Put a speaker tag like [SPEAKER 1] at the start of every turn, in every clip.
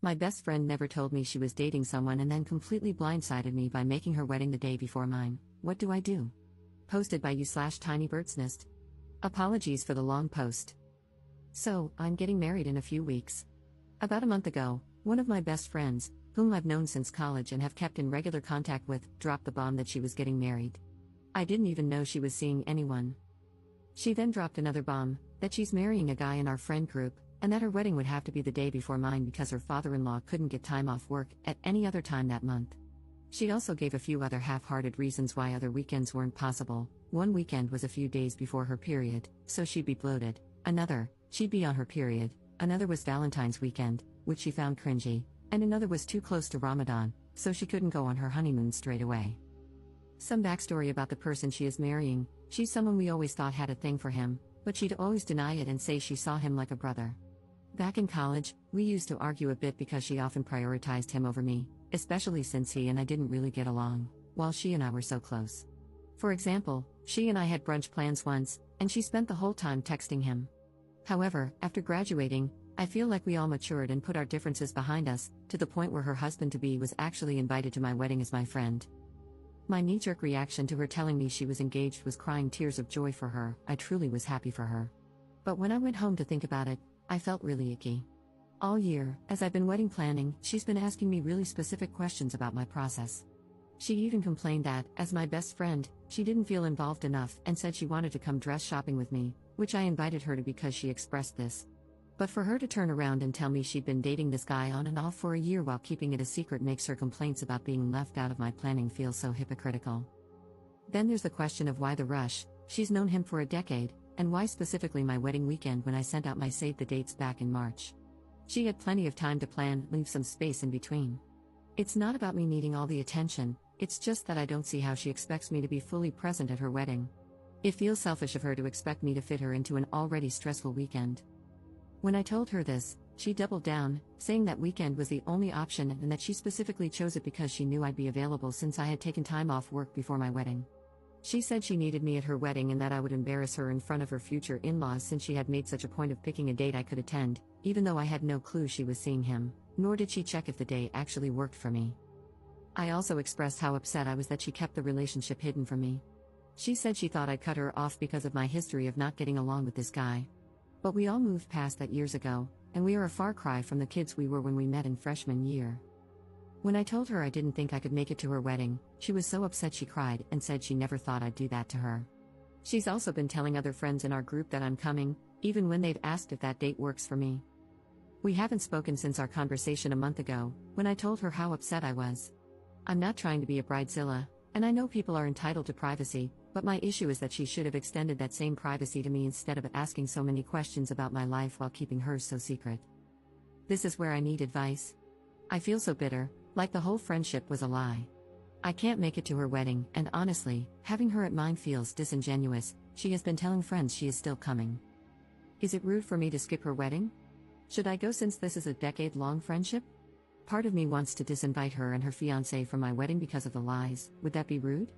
[SPEAKER 1] My best friend never told me she was dating someone and then completely blindsided me by making her wedding the day before mine. What do I do? Posted by you/tinybirdsnest. Apologies for the long post. So, I'm getting married in a few weeks. About a month ago, one of my best friends, whom I've known since college and have kept in regular contact with, dropped the bomb that she was getting married. I didn't even know she was seeing anyone. She then dropped another bomb, that she's marrying a guy in our friend group, and that her wedding would have to be the day before mine because her father-in-law couldn't get time off work at any other time that month. She also gave a few other half-hearted reasons why other weekends weren't possible. One weekend was a few days before her period, so she'd be bloated. Another, she'd be on her period. Another was Valentine's weekend, which she found cringy. And another was too close to Ramadan, so she couldn't go on her honeymoon straight away. Some backstory about the person she is marrying: she's someone we always thought had a thing for him, but she'd always deny it and say she saw him like a brother. Back in college, we used to argue a bit because she often prioritized him over me, especially since he and I didn't really get along, while she and I were so close. For example, she and I had brunch plans once, and she spent the whole time texting him. However, after graduating, I feel like we all matured and put our differences behind us, to the point where her husband-to-be was actually invited to my wedding as my friend. My knee-jerk reaction to her telling me she was engaged was crying tears of joy for her. I truly was happy for her. But when I went home to think about it, I felt really icky. All year, as I've been wedding planning, she's been asking me really specific questions about my process. She even complained that, as my best friend, she didn't feel involved enough and said she wanted to come dress shopping with me, which I invited her to because she expressed this. But for her to turn around and tell me she'd been dating this guy on and off for a year while keeping it a secret makes her complaints about being left out of my planning feel so hypocritical. Then there's the question of why the rush. She's known him for a decade, and why specifically my wedding weekend when I sent out my save the dates back in March? She had plenty of time to plan, leave some space in between. It's not about me needing all the attention, it's just that I don't see how she expects me to be fully present at her wedding. It feels selfish of her to expect me to fit her into an already stressful weekend. When I told her this, she doubled down, saying that weekend was the only option and that she specifically chose it because she knew I'd be available since I had taken time off work before my wedding. She said she needed me at her wedding and that I would embarrass her in front of her future in-laws since she had made such a point of picking a date I could attend, even though I had no clue she was seeing him, nor did she check if the day actually worked for me. I also expressed how upset I was that she kept the relationship hidden from me. She said she thought I'd cut her off because of my history of not getting along with this guy. But we all moved past that years ago, and we are a far cry from the kids we were when we met in freshman year. When I told her I didn't think I could make it to her wedding, she was so upset she cried and said she never thought I'd do that to her. She's also been telling other friends in our group that I'm coming, even when they've asked if that date works for me. We haven't spoken since our conversation a month ago, when I told her how upset I was. I'm not trying to be a bridezilla, and I know people are entitled to privacy, but my issue is that she should have extended that same privacy to me instead of asking so many questions about my life while keeping hers so secret. This is where I need advice. I feel so bitter, like the whole friendship was a lie. I can't make it to her wedding, and honestly, having her at mine feels disingenuous. She has been telling friends she is still coming. Is it rude for me to skip her wedding? Should I go since this is a decade-long friendship? Part of me wants to disinvite her and her fiancé from my wedding because of the lies. Would that be rude?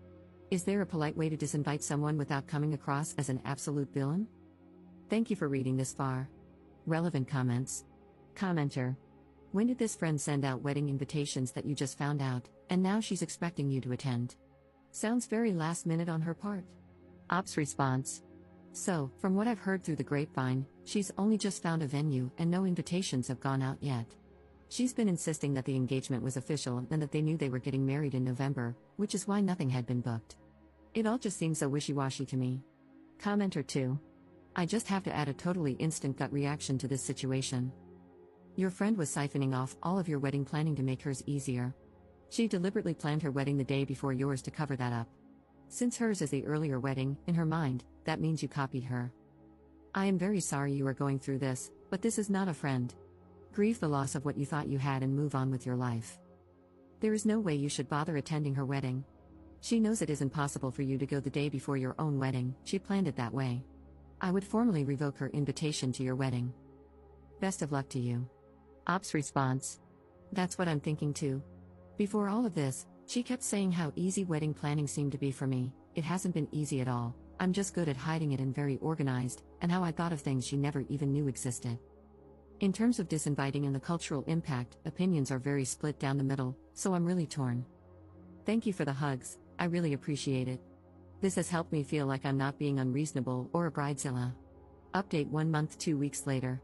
[SPEAKER 1] Is there a polite way to disinvite someone without coming across as an absolute villain? Thank you for reading this far. Relevant comments. Commenter. When did this friend send out wedding invitations that you just found out, and now she's expecting you to attend? Sounds very last minute on her part. Ops response. So, from what I've heard through the grapevine, she's only just found a venue and no invitations have gone out yet. She's been insisting that the engagement was official and that they knew they were getting married in November, which is why nothing had been booked. It all just seems so wishy-washy to me. Commenter 2. I just have to add a totally instant gut reaction to this situation. Your friend was siphoning off all of your wedding planning to make hers easier. She deliberately planned her wedding the day before yours to cover that up. Since hers is the earlier wedding, in her mind, that means you copied her. I am very sorry you are going through this, but this is not a friend. Grieve the loss of what you thought you had and move on with your life. There is no way you should bother attending her wedding. She knows it isn't possible for you to go the day before your own wedding. She planned it that way. I would formally revoke her invitation to your wedding. Best of luck to you. Ops response. That's what I'm thinking too. Before all of this, she kept saying how easy wedding planning seemed to be for me. It hasn't been easy at all. I'm just good at hiding it and very organized, and how I thought of things she never even knew existed. In terms of disinviting and the cultural impact, opinions are very split down the middle, so I'm really torn. Thank you for the hugs, I really appreciate it. This has helped me feel like I'm not being unreasonable or a bridezilla. Update 1 month 2 weeks later.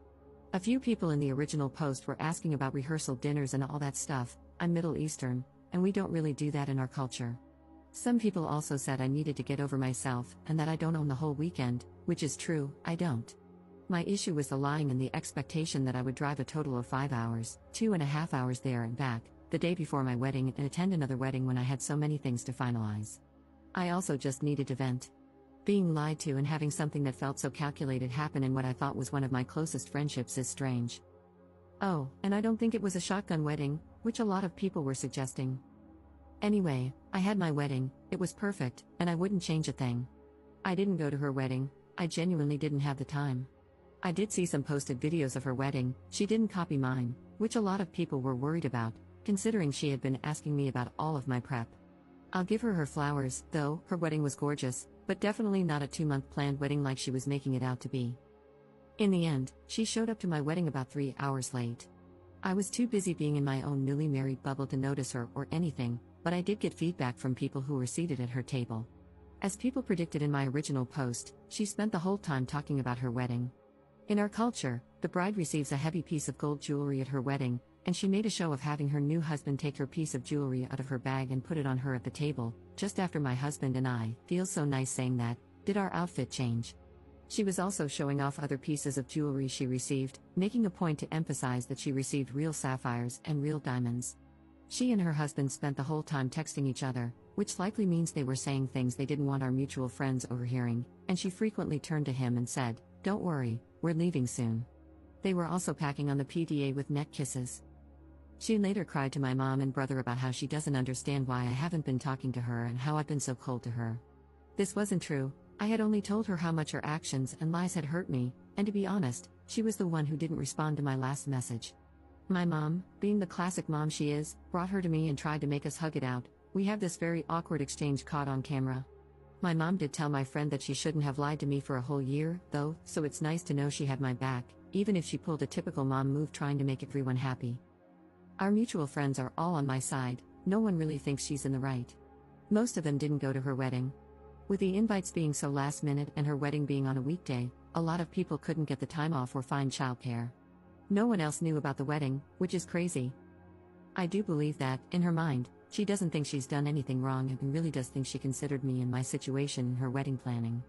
[SPEAKER 1] A few people in the original post were asking about rehearsal dinners and all that stuff. I'm Middle Eastern, and we don't really do that in our culture. Some people also said I needed to get over myself and that I don't own the whole weekend, which is true, I don't. My issue was the lying and the expectation that I would drive a total of 5 hours, 2.5 hours there and back, the day before my wedding and attend another wedding when I had so many things to finalize. I also just needed to vent. Being lied to and having something that felt so calculated happen in what I thought was one of my closest friendships is strange. Oh, and I don't think it was a shotgun wedding, which a lot of people were suggesting. Anyway, I had my wedding, it was perfect, and I wouldn't change a thing. I didn't go to her wedding, I genuinely didn't have the time. I did see some posted videos of her wedding, she didn't copy mine, which a lot of people were worried about, considering she had been asking me about all of my prep. I'll give her flowers, though, her wedding was gorgeous, but definitely not a 2-month planned wedding like she was making it out to be. In the end, she showed up to my wedding about 3 hours late. I was too busy being in my own newly married bubble to notice her or anything, but I did get feedback from people who were seated at her table. As people predicted in my original post, she spent the whole time talking about her wedding. In our culture, the bride receives a heavy piece of gold jewelry at her wedding, and she made a show of having her new husband take her piece of jewelry out of her bag and put it on her at the table, just after my husband and I, feels so nice saying that, did our outfit change. She was also showing off other pieces of jewelry she received, making a point to emphasize that she received real sapphires and real diamonds. She and her husband spent the whole time texting each other, which likely means they were saying things they didn't want our mutual friends overhearing, and she frequently turned to him and said, "Don't worry, we're leaving soon." They were also packing on the PDA with neck kisses. She later cried to my mom and brother about how she doesn't understand why I haven't been talking to her and how I've been so cold to her. This wasn't true, I had only told her how much her actions and lies had hurt me, and to be honest, she was the one who didn't respond to my last message. My mom, being the classic mom she is, brought her to me and tried to make us hug it out. We have this very awkward exchange caught on camera. My mom did tell my friend that she shouldn't have lied to me for a whole year, though, so it's nice to know she had my back, even if she pulled a typical mom move trying to make everyone happy. Our mutual friends are all on my side, no one really thinks she's in the right. Most of them didn't go to her wedding. With the invites being so last minute and her wedding being on a weekday, a lot of people couldn't get the time off or find childcare. No one else knew about the wedding, which is crazy. I do believe that, in her mind, she doesn't think she's done anything wrong and really does think she considered me and my situation in her wedding planning.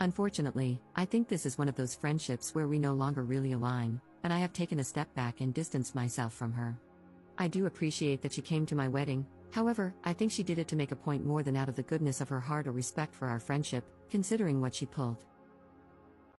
[SPEAKER 1] Unfortunately, I think this is one of those friendships where we no longer really align, and I have taken a step back and distanced myself from her. I do appreciate that she came to my wedding, however, I think she did it to make a point more than out of the goodness of her heart or respect for our friendship, considering what she pulled.